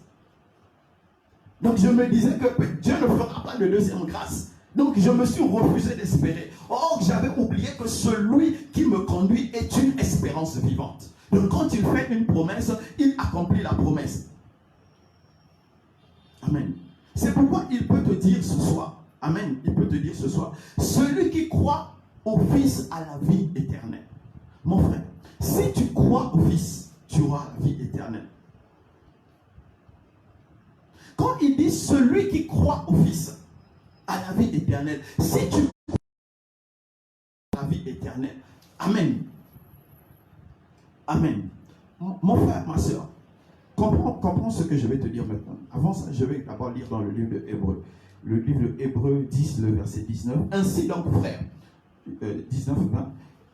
Donc je me disais que Dieu ne fera pas de deuxième grâce. Donc je me suis refusé d'espérer. Or j'avais oublié que celui qui me conduit est une espérance vivante. Donc quand il fait une promesse, il accomplit la promesse. Amen. C'est pourquoi il peut te dire ce soir, amen, il peut te dire ce soir, celui qui croit au Fils a la vie éternelle. Mon frère, si tu crois au Fils, tu auras la vie éternelle. Quand il dit celui qui croit au Fils a la vie éternelle, si tu crois à la vie éternelle, amen. Amen. Mon frère, ma soeur, comprends ce que je vais te dire maintenant. Avant ça, je vais d'abord lire dans le livre de Hébreux. Le livre de Hébreux 10, le verset 19. Ainsi donc, frère, 19, 20.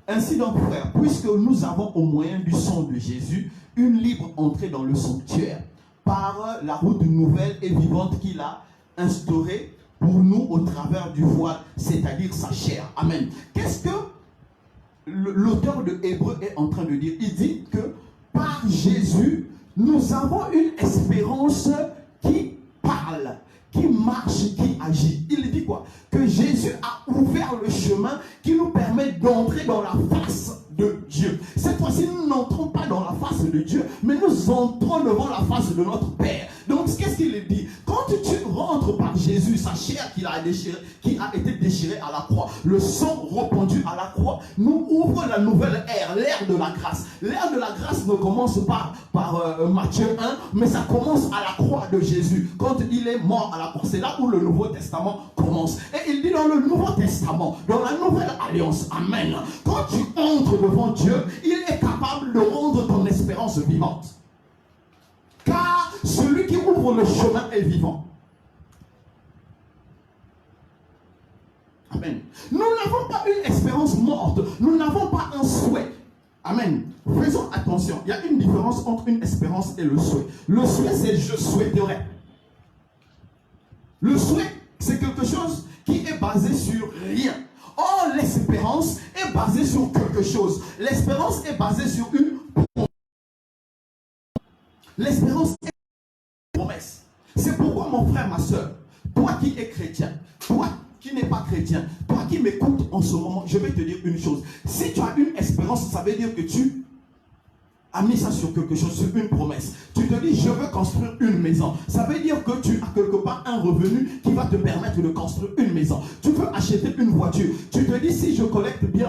Ainsi donc, frère, puisque nous avons au moyen du sang de Jésus une libre entrée dans le sanctuaire, par la route nouvelle et vivante qu'il a instaurée pour nous au travers du voile, c'est-à-dire sa chair. Amen. Qu'est-ce que l'auteur de Hébreux est en train de dire? Il dit que par Jésus, nous avons une espérance qui parle, qui marche, qui agit. Il dit quoi? Que Jésus a ouvert le chemin qui nous permet d'entrer dans la face de Dieu. Cette fois-ci, nous n'entrons pas dans la face de Dieu, mais nous entrons devant la face de notre Père. Donc, qu'est-ce qu'il dit? Quand tu rentres par Jésus, sa chair qui a été déchirée à la croix, le sang répandu à la croix, nous ouvre la nouvelle ère, l'ère de la grâce. L'ère de la grâce ne commence pas par Matthieu 1, mais ça commence à la croix de Jésus. Quand il est mort à la croix, c'est là où le Nouveau Testament commence. Et il dit dans le Nouveau Testament, dans la Nouvelle Alliance, amen, quand tu entres devant Dieu, il est capable de rendre ton espérance vivante. Car celui qui ouvre le chemin est vivant. Amen. Nous n'avons pas une espérance morte. Nous n'avons pas un souhait. Amen. Faisons attention. Il y a une différence entre une espérance et le souhait. Le souhait, c'est je souhaiterais. Le souhait, c'est quelque chose qui est basé sur rien. Or, l'espérance est basée sur quelque chose. L'espérance est basée sur une promesse. L'espérance est une promesse. C'est pourquoi, mon frère, ma soeur, toi qui es chrétien, toi qui n'es pas chrétien, toi qui m'écoutes en ce moment, je vais te dire une chose. Si tu as une espérance, ça veut dire que tu as mis ça sur quelque chose, sur une promesse. Tu te dis, je veux construire une maison. Ça veut dire que tu as quelque part un revenu qui va te permettre de construire une maison. Tu peux acheter une voiture. Tu te dis, si je collecte bien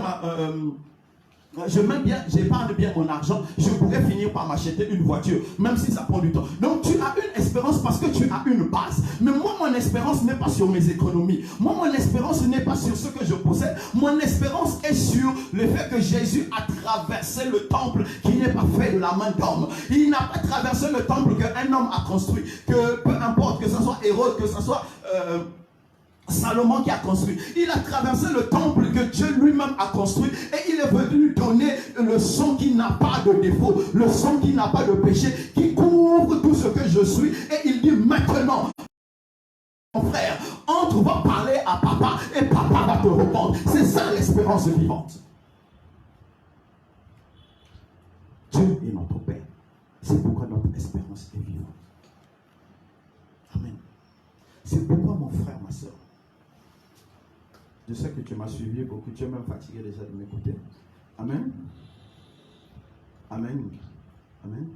j'épargne bien mon argent, je pourrais finir par m'acheter une voiture, même si ça prend du temps. Donc tu as une espérance parce que tu as une base. Mais moi, mon espérance n'est pas sur mes économies. Moi, mon espérance n'est pas sur ce que je possède. Mon espérance est sur le fait que Jésus a traversé le temple qui n'est pas fait de la main d'homme. Il n'a pas traversé le temple qu'un homme a construit. Que peu importe que ce soit Hérode, que ce soit Salomon qui a construit. Il a traversé le temple que Dieu lui-même a construit et il est venu donner le son qui n'a pas de défaut, le son qui n'a pas de péché, qui couvre tout ce que je suis. Et il dit maintenant, mon frère, entre, va parler à papa et papa va te répondre. C'est ça l'espérance vivante. Dieu est notre Père. C'est pourquoi notre espérance est vivante. Amen. C'est pourquoi mon frère, ma soeur, je sais que tu m'as suivi beaucoup, tu es même fatigué déjà de m'écouter. Amen. Amen. Amen.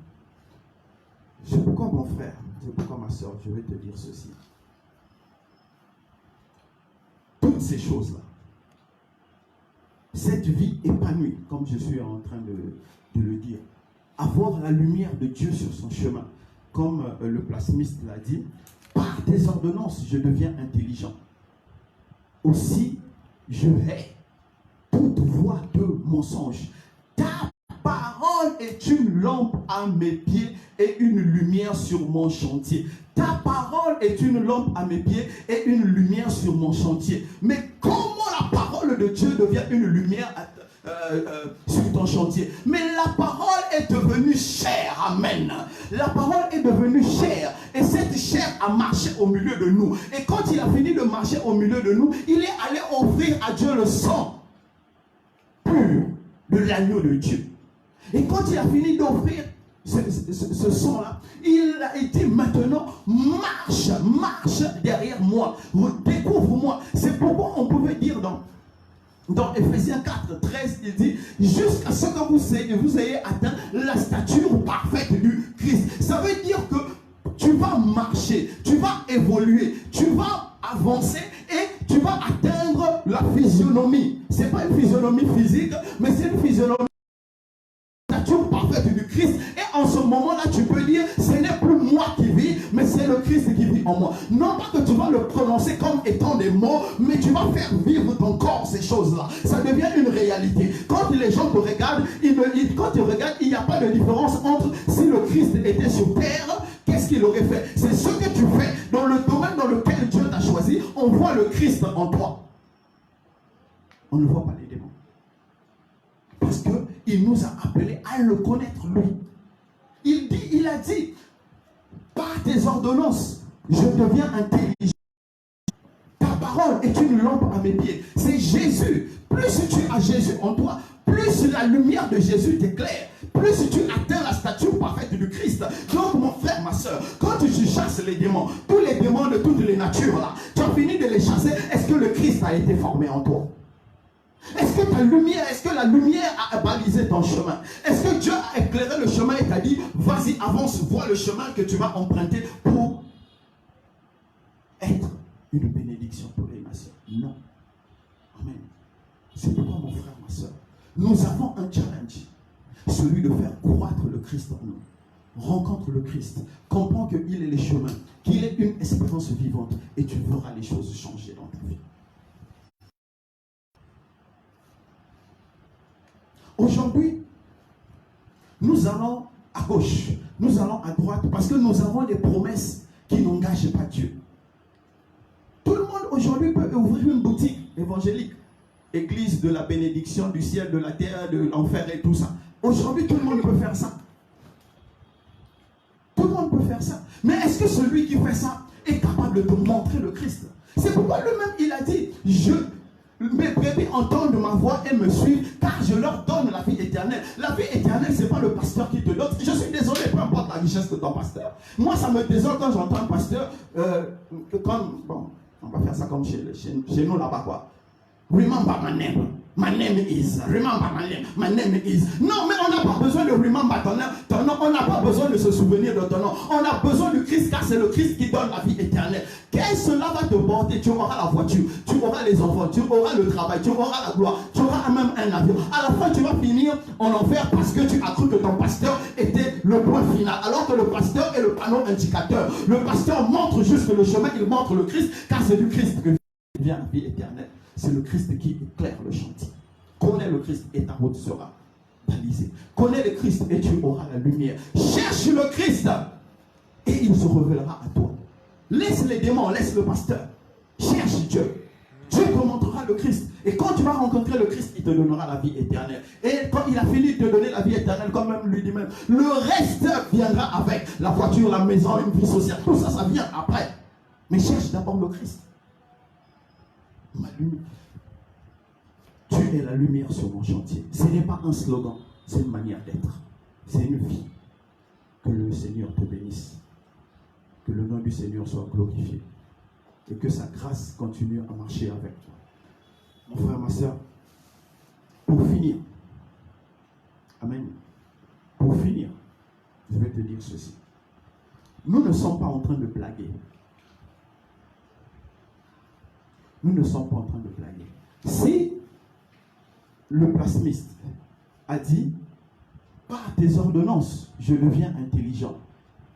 C'est pourquoi mon frère, c'est pourquoi ma soeur, je vais te dire ceci. Toutes ces choses-là, cette vie épanouie, comme je suis en train de le dire, avoir la lumière de Dieu sur son chemin, comme le plasmiste l'a dit, par des ordonnances, je deviens intelligent. Aussi, je hais toute voix de mensonge. Ta parole est une lampe à mes pieds et une lumière sur mon chantier. Ta parole est une lampe à mes pieds et une lumière sur mon chantier. Mais comment la parole de Dieu devient une lumière sur ton chantier? Mais la parole est devenue chair. Amen. La parole est devenue chair. Et cette chair a marché au milieu de nous. Et quand il a fini de marcher au milieu de nous, il est allé offrir à Dieu le sang pur de l'agneau de Dieu. Et quand il a fini d'offrir ce sang-là, il a été maintenant, marche derrière moi, découvre-moi. C'est pourquoi on pouvait dire dans Ephésiens 4, 13, il dit, jusqu'à ce que vous ayez atteint la stature parfaite du Christ. Ça veut dire que tu vas marcher, tu vas évoluer, tu vas avancer et tu vas atteindre la physionomie. Ce n'est pas une physionomie physique, mais c'est une physionomie stature parfaite du Christ. Et en ce moment-là, tu peux dire, ce n'est plus moi qui vis, mais c'est le Christ qui vit en moi. Non pas que tu vas le prononcer comme étant des mots, mais tu vas faire vivre ton corps ces choses-là. Ça devient une réalité. Quand les gens te regardent, quand ils regardent, il n'y a pas de différence entre si le Christ était sur terre, qu'est-ce qu'il aurait fait? C'est ce que tu fais dans le domaine dans lequel Dieu t'a choisi. On voit le Christ en toi. On ne voit pas les démons. Parce qu'il nous a appelés à le connaître lui. Il a dit, par tes ordonnances, je deviens intelligent. Ta parole est une lampe à mes pieds. C'est Jésus. Plus tu as Jésus en toi, plus la lumière de Jésus t'éclaire. Plus tu atteins la stature parfaite du Christ. Donc mon frère, ma soeur, quand tu chasses les démons, tous les démons de toutes les natures là, tu as fini de les chasser. Est-ce que le Christ a été formé en toi? Est-ce que la lumière a balisé ton chemin? Est-ce que Dieu a éclairé le chemin et t'a dit, vas-y, avance, vois le chemin que tu vas emprunter pour être une bénédiction pour les nations? Non. Amen. C'est pourquoi, mon frère, ma soeur, nous avons un challenge, celui de faire croître le Christ en nous. Rencontre le Christ, comprends qu'il est le chemin, qu'il est une espérance vivante et tu verras les choses changer dans ta vie. Aujourd'hui, nous allons à gauche, nous allons à droite, parce que nous avons des promesses qui n'engagent pas Dieu. Tout le monde aujourd'hui peut ouvrir une boutique évangélique, église de la bénédiction du ciel, de la terre, de l'enfer et tout ça. Aujourd'hui, tout le monde peut faire ça. Tout le monde peut faire ça. Mais est-ce que celui qui fait ça est capable de te montrer le Christ? C'est pourquoi lui-même, il a dit, mes brebis entendent ma voix et me suivent, car je leur donne la vie éternelle. La vie éternelle, ce n'est pas le pasteur qui te donne. Je suis désolé, peu importe la richesse de ton pasteur. Moi, ça me désole quand j'entends un pasteur, bon, on va faire ça comme chez nous là-bas, quoi. Remember my name. My name is. Remember my name. My name is. Non, mais on n'a pas besoin de remember ton nom. On n'a pas besoin de se souvenir de ton nom. On a besoin du Christ, car c'est le Christ qui donne la vie éternelle. Qu'est-ce que cela va te porter? Tu auras la voiture, tu auras les enfants, tu auras le travail, tu auras la gloire, tu auras même un avion. À la fin, tu vas finir en enfer parce que tu as cru que ton pasteur était le point final. Alors que le pasteur est le panneau indicateur. Le pasteur montre juste le chemin, il montre le Christ, car c'est du Christ que vient la vie éternelle. C'est le Christ qui éclaire le chantier. Connais le Christ et ta route sera balisée. Connais le Christ et tu auras la lumière. Cherche le Christ et il se révélera à toi. Laisse les démons, laisse le pasteur. Cherche cherche Dieu. Dieu te montrera le Christ. Et quand tu vas rencontrer le Christ, il te donnera la vie éternelle. Et quand il a fini de te donner la vie éternelle, comme même lui dit même, le reste viendra avec la voiture, la maison, une vie sociale. Tout ça, ça vient après. Mais cherche d'abord le Christ. Ma lumière. Tu es la lumière sur mon chantier. Ce n'est pas un slogan, c'est une manière d'être. C'est une vie. Que le Seigneur te bénisse. Que le nom du Seigneur soit glorifié. Et que sa grâce continue à marcher avec toi. Mon frère, ma soeur, pour finir, amen, pour finir, je vais te dire ceci. Nous ne sommes pas en train de blaguer. Nous ne sommes pas en train de blaguer. Si le plasmiste a dit, par tes ordonnances, je deviens intelligent.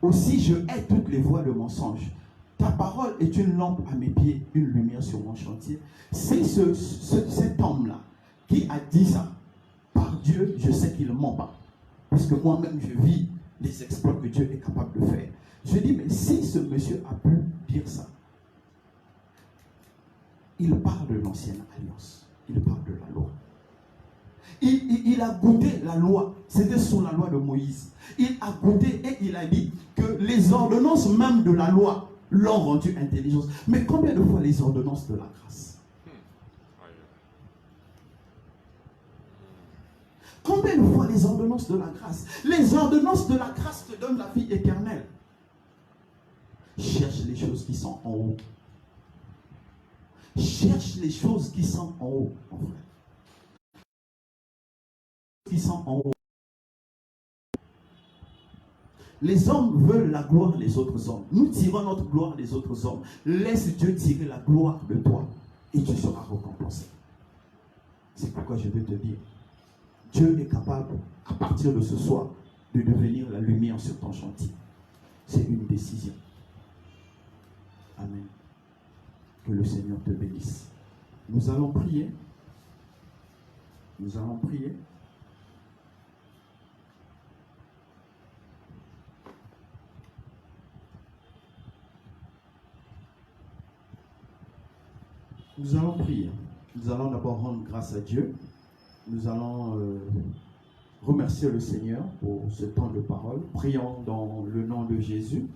Aussi, je hais toutes les voies de mensonge. Ta parole est une lampe à mes pieds, une lumière sur mon chantier. C'est cet homme-là qui a dit ça. Par Dieu, je sais qu'il ne ment pas. Parce que moi-même, je vis les exploits que Dieu est capable de faire. Je dis, mais si ce monsieur a pu dire ça, il parle de l'ancienne alliance. Il parle de la loi. Il a goûté la loi. C'était sous la loi de Moïse. Il a goûté et il a dit que les ordonnances même de la loi l'ont rendu intelligence. Mais combien de fois les ordonnances de la grâce? Combien de fois les ordonnances de la grâce? Les ordonnances de la grâce te donnent la vie éternelle. Cherche les choses qui sont en haut. Cherche les choses qui sont en haut, mon frère. Qui sont en haut. Les hommes veulent la gloire des autres hommes. Nous tirons notre gloire des autres hommes. Laisse Dieu tirer la gloire de toi et tu seras récompensé. C'est pourquoi je vais te dire, Dieu est capable, à partir de ce soir, de devenir la lumière sur ton chantier. C'est une décision. Amen. Que le Seigneur te bénisse. Nous allons prier. Nous allons prier. Nous allons prier. Nous allons d'abord rendre grâce à Dieu. Nous allons remercier le Seigneur pour ce temps de parole. Prions dans le nom de Jésus.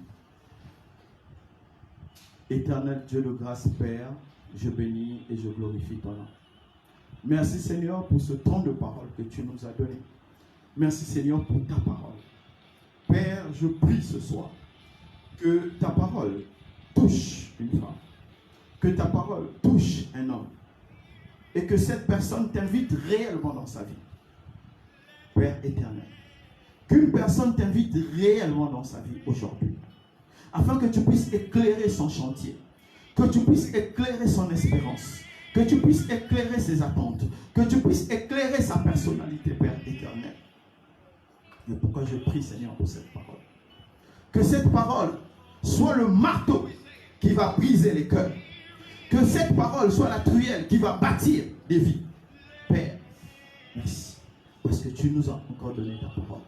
Éternel Dieu de grâce, Père, je bénis et je glorifie ton nom. Merci Seigneur pour ce temps de parole que tu nous as donné. Merci Seigneur pour ta parole. Père, je prie ce soir que ta parole touche une femme. Que ta parole touche un homme. Et que cette personne t'invite réellement dans sa vie. Père éternel. Qu'une personne t'invite réellement dans sa vie aujourd'hui. Afin que tu puisses éclairer son chantier. Que tu puisses éclairer son espérance. Que tu puisses éclairer ses attentes. Que tu puisses éclairer sa personnalité, Père éternel. Et pourquoi je prie, Seigneur, pour cette parole. Que cette parole soit le marteau qui va briser les cœurs. Que cette parole soit la truelle qui va bâtir des vies. Père, merci. Parce que tu nous as encore donné ta parole.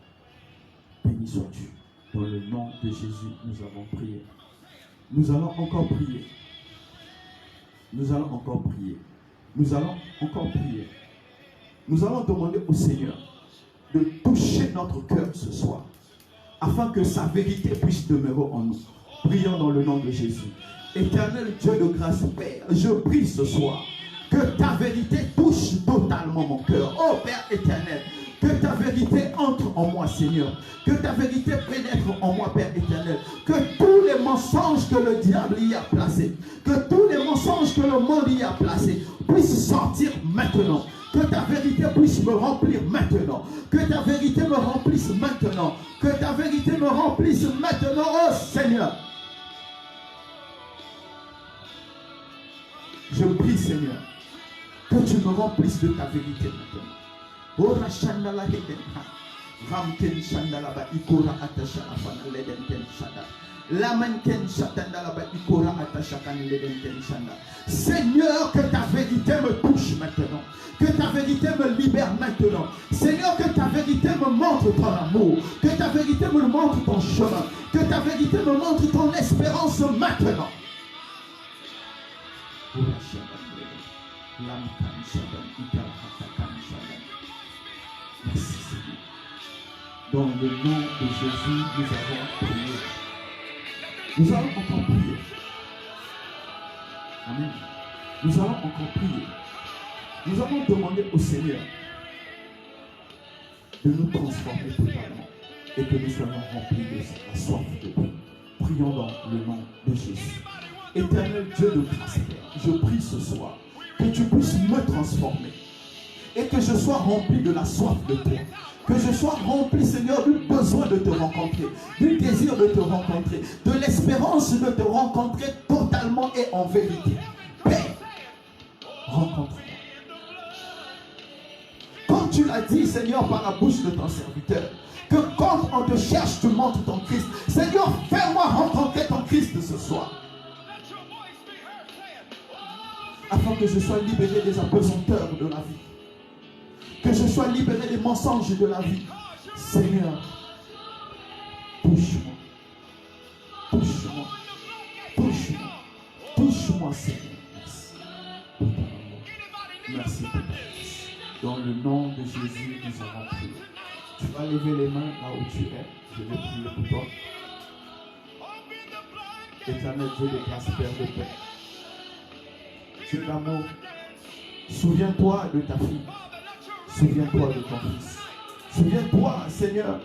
Béni sois-tu. Dans le nom de Jésus, nous avons prié. Nous allons encore prier. Nous allons encore prier. Nous allons encore prier. Nous allons demander au Seigneur de toucher notre cœur ce soir, afin que sa vérité puisse demeurer en nous. Prions dans le nom de Jésus. Éternel Dieu de grâce, Père, je prie ce soir que ta vérité touche totalement mon cœur. Oh Père éternel, que ta vérité entre en moi, Seigneur. Que ta vérité pénètre en moi, Père éternel. Que tous les mensonges que le diable y a placés, que tous les mensonges que le monde y a placés puissent sortir maintenant. Que ta vérité puisse me remplir maintenant. Que ta vérité me remplisse maintenant. Que ta vérité me remplisse maintenant, oh Seigneur. Je prie, Seigneur, que tu me remplisses de ta vérité maintenant. Oh, Rashandala Hedenha, Ramken Shandalaba Ikora Atasha Afana Ledenten Shada. Lamanken Shatandalaba Ikora Atashakan Ledenten Shanda. Seigneur, que ta vérité me touche maintenant. Que ta vérité me libère maintenant. Seigneur, que ta vérité me montre ton amour. Que ta vérité me montre ton chemin. Que ta vérité me montre ton espérance maintenant. Oh Merci Seigneur. Dans le nom de Jésus, nous avons prié. Nous allons encore prier. Amen. Nous allons encore prier. Nous allons demander au Seigneur de nous transformer totalement et que nous soyons remplis de la soif de Dieu. Prions dans le nom de Jésus. Éternel Dieu de grâce, je prie ce soir que tu puisses me transformer et que je sois rempli de la soif de toi. Que je sois rempli, Seigneur, du besoin de te rencontrer, du désir de te rencontrer, de l'espérance de te rencontrer totalement et en vérité. Père, rencontre-moi. Comme tu l'as dit, Seigneur, par la bouche de ton serviteur, que quand on te cherche, tu montres ton Christ. Seigneur, fais-moi rencontrer ton Christ ce soir. Afin que je sois libéré des apesanteurs de la vie. Que je sois libéré des mensonges de la vie. Seigneur, touche-moi. Touche-moi. Touche-moi. Touche-moi, Seigneur. Merci. Merci, Père. Dans le nom de Jésus, nous avons prié. Tu vas lever les mains là où tu es. Je vais prier pour toi. Éternel Dieu de grâce, Père de paix. Dieu d'amour, souviens-toi de ta fille. Souviens-toi de ton fils. Souviens-toi, Seigneur,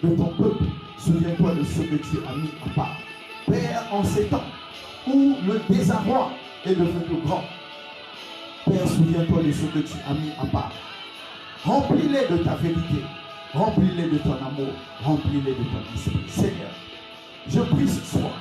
de ton peuple. Souviens-toi de ce que tu as mis à part. Père, en ces temps où le désarroi est devenu grand. Père, souviens-toi de ce que tu as mis à part. Remplis-les de ta vérité. Remplis-les de ton amour. Remplis-les de ton esprit. Seigneur, je prie ce soir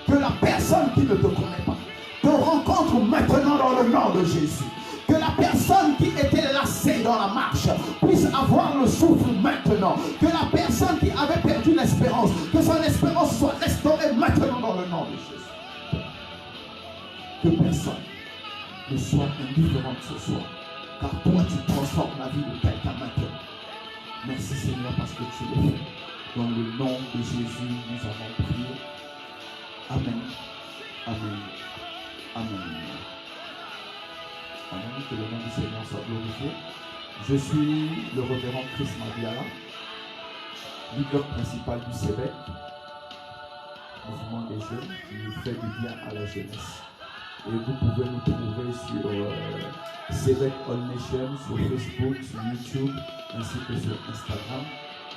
que la personne qui ne te connaît pas te rencontre maintenant dans le nom de Jésus. Que la personne qui était lassée dans la marche puisse avoir le souffle maintenant. Que la personne qui avait perdu l'espérance, que son espérance soit restaurée maintenant dans le nom de Jésus. Que personne ne soit indifférente ce soir. Car toi tu transformes la vie de quelqu'un maintenant. Merci Seigneur parce que tu le fais. Dans le nom de Jésus, nous avons prié. Amen. Amen. Amen. Amen. Que le nom du Seigneur soit glorifié. Je suis le révérend Chris Madiala, leader principal du CEVEC, mouvement des jeunes qui fait du bien à la jeunesse. Et vous pouvez nous trouver sur CEVEC All Nation, sur Facebook, sur YouTube, ainsi que sur Instagram.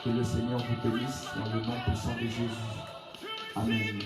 Que le Seigneur vous bénisse dans le nom puissant de Jésus. Amen.